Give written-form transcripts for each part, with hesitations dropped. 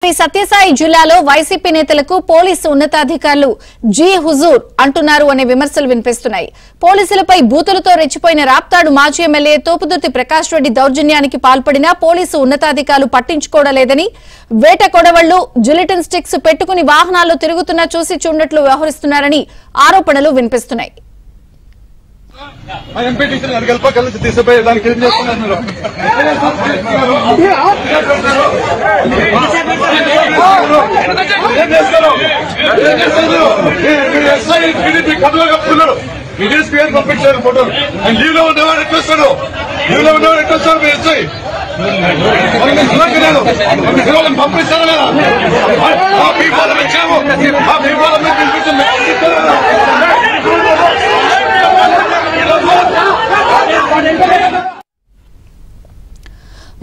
శ్రీ సత్యసాయి జిల్లాలో వైసీపీ నేతలకు పోలీసు ఉన్నతాధికారులు జీ హుజూర్ అంటున్నారు అనే విమర్శలు వినిపిస్తున్నాయి. పోలీసులపై బూతులతో రెచ్చిపోయిన రాప్తాడు మాజీ ఎమ్మెల్యే తోపుదుర్తి ప్రకాష్ రెడ్డి దౌర్జన్యానికి పాల్పడినా పోలీసు ఉన్నతాధికారులు పట్టించుకోవడం లేదని, వేట కొడవళ్లు, జిలిటిన్ స్టిక్స్ పెట్టుకుని వాహనాల్లో తిరుగుతున్నా చూసి చూడనట్లు వ్యవహరిస్తున్నారని ఆరోపణలు వినిపిస్తున్నాయి.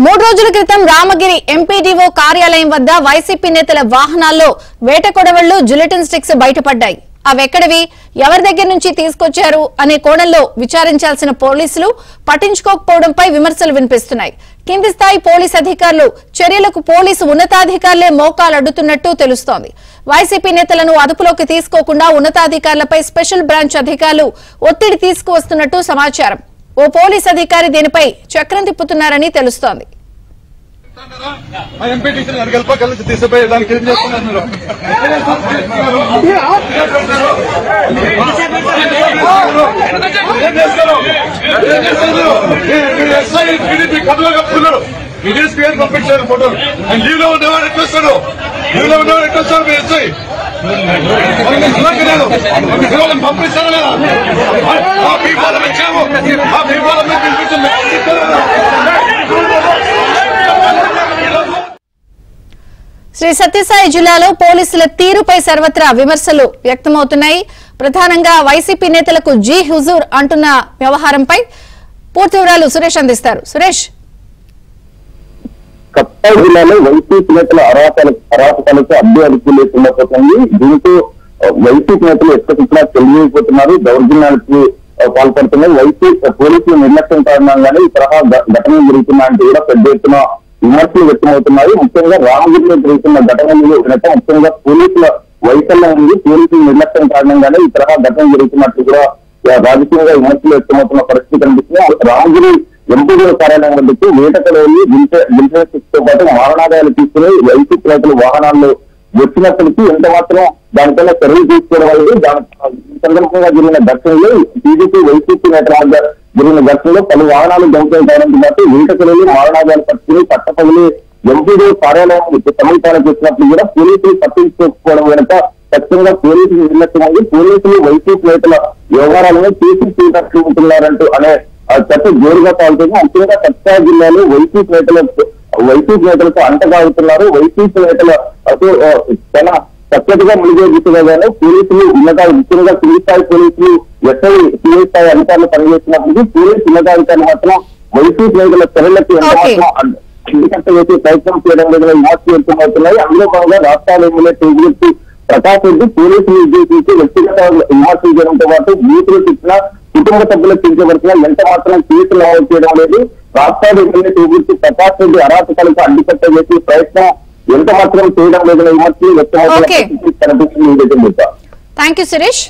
మూడు రోజుల క్రితం రామగిరి ఎంపీడీఓ కార్యాలయం వద్ద వైసీపీ నేతల వాహనాల్లో వేట కొడవళ్లు, జిలిటిన్ స్టిక్స్ బయటపడ్డాయి. అవెక్కడివి, ఎవరి దగ్గర నుంచి తీసుకొచ్చారు అనే కోణంలో విచారించాల్సిన పోలీసులు పట్టించుకోకపోవడంపై విమర్శలు వినిపిస్తున్నాయి. కింది స్థాయి పోలీసు అధికారులు చర్యలకు పోలీసు ఉన్నతాధికారులే మోకాలడ్డుతున్నట్టు తెలుస్తోంది. వైసీపీ నేతలను అదుపులోకి తీసుకోకుండా ఉన్నతాధికారులపై స్పెషల్ బ్రాంచ్ అధికారులు ఒత్తిడి తీసుకువస్తున్నట్టు సమాచారం. ఓ పోలీస్ అధికారి దీనిపై చక్రం తిప్పుతున్నారని తెలుస్తోంది. శ్రీ సత్యసాయి జిల్లాలో పోలీసుల తీరుపై సర్వత్రా విమర్శలు వ్యక్తమవుతున్నాయి. ప్రధానంగా వైసీపీ నేతలకు జీ హుజూర్ అంటున్న వ్యవహారంపై పూర్తి వివరాలు సురేష్ అందిస్తారు. సురేష్, సత్యసాయి జిల్లాలో వైసీపీ నేతల అరాచకాలకు అడ్డు అదుపు లేకుండా పోతుంది. దీంతో వైసీపీ నేతలు ఎక్కడికక్కడ తెలియకపోతున్నారు, దౌర్జన్యాలకు పాల్పడుతున్నారు. వైసీపీ పోలీసుల నిర్లక్ష్యం కారణంగానే ఈ తరహా ఘటనలు జరుగుతున్నాయంటూ కూడా పెద్ద ఎత్తున విమర్శలు వ్యక్తమవుతున్నాయి. ముఖ్యంగా రామగిరిలో జరుగుతున్న ఘటనలు వెనక ముఖ్యంగా పోలీసుల వైఫల్యం ఉంది. పోలీసుల నిర్లక్ష్యం కారణంగానే ఈ తరహా ఘటన జరుగుతున్నట్టు కూడా రాజకీయంగా విమర్శలు వ్యక్తమవుతున్న పరిస్థితి కనిపిస్తుంది. రామగిరి ఎంపీడీఓ కార్యాలయం వద్దకు వేటకలు వెళ్లి తో పాటు మారణాదాయాలు తీసుకుని వైసీపీ నేతలు వాహనాల్లో వచ్చినప్పటికీ ఎంత మాత్రం దానిపైన చర్యలు తీసుకోవడం వల్ల ఈ సందర్భంగా జరిగిన ఘటనలో టీడీపీ వైసీపీ నేతల మధ్య జరిగిన ఘటనలో పలు వాహనాలు ధ్వంసం కావడంతో పాటు వేటకలు మారణాదాయాలు పట్టుకుని పట్టపగిలి ఎంపీడీఓ కార్యాలయం సమీపానికి వచ్చినప్పుడు కూడా పోలీసులు పట్టించుకోకపోవడం వెనుక ఖచ్చితంగా పోలీసులు నిర్లక్ష్యం ఉంది. పోలీసులు వైసీపీ నేతల వ్యవహారాలను తీర్చిదిద్దుతూ ఉంటున్నారంటూ అనే చర్చ జోరుగా సాగుతుంది. ముఖ్యంగా సత్యసాయి జిల్లాలో వైసీపీ నేతలకు అంటగాగుతున్నారు. వైసీపీ నేతల చాలా చక్కటిగా మునిగే దిశగానే పోలీసులు ముఖ్యంగా సివిల్ స్థాయి పోలీసులు సివిల్ స్థాయి అధికారులు పనిచేస్తున్నప్పుడు పోలీసు ఉన్నతాధికారులు మాత్రం వైసీపీ నేతల చర్యలకు అడ్డుకట్ట వేసే ప్రయత్నం చేయడం లేదని విమర్శలు వ్యక్తమవుతున్నాయి. అందులో భాగంగా రాష్ట్రాల ఎమ్మెల్యే తోపుదుర్తి ప్రకాష్ రెడ్డి పోలీసులు ఉద్దేశించి వ్యక్తిగత విమర్శలు చేయడంతో పాటు బూతులు తిట్టిన కుటుంబ సభ్యులకు కించబడుతున్నా ఎంత మాత్రం కేసులు నమోదు చేయడం లేదు. రాష్ట్రాల ఎమ్మెల్యే తోపుదుర్తి ప్రకాష్ రెడ్డి అరాచకాలకు అడ్డుకట్ట వేసే ప్రయత్నం ఎంత మాత్రం చేయడం లేదని విమర్శలు వ్యక్తమవుతున్న కనిపిస్తుంది. Thank you Suresh.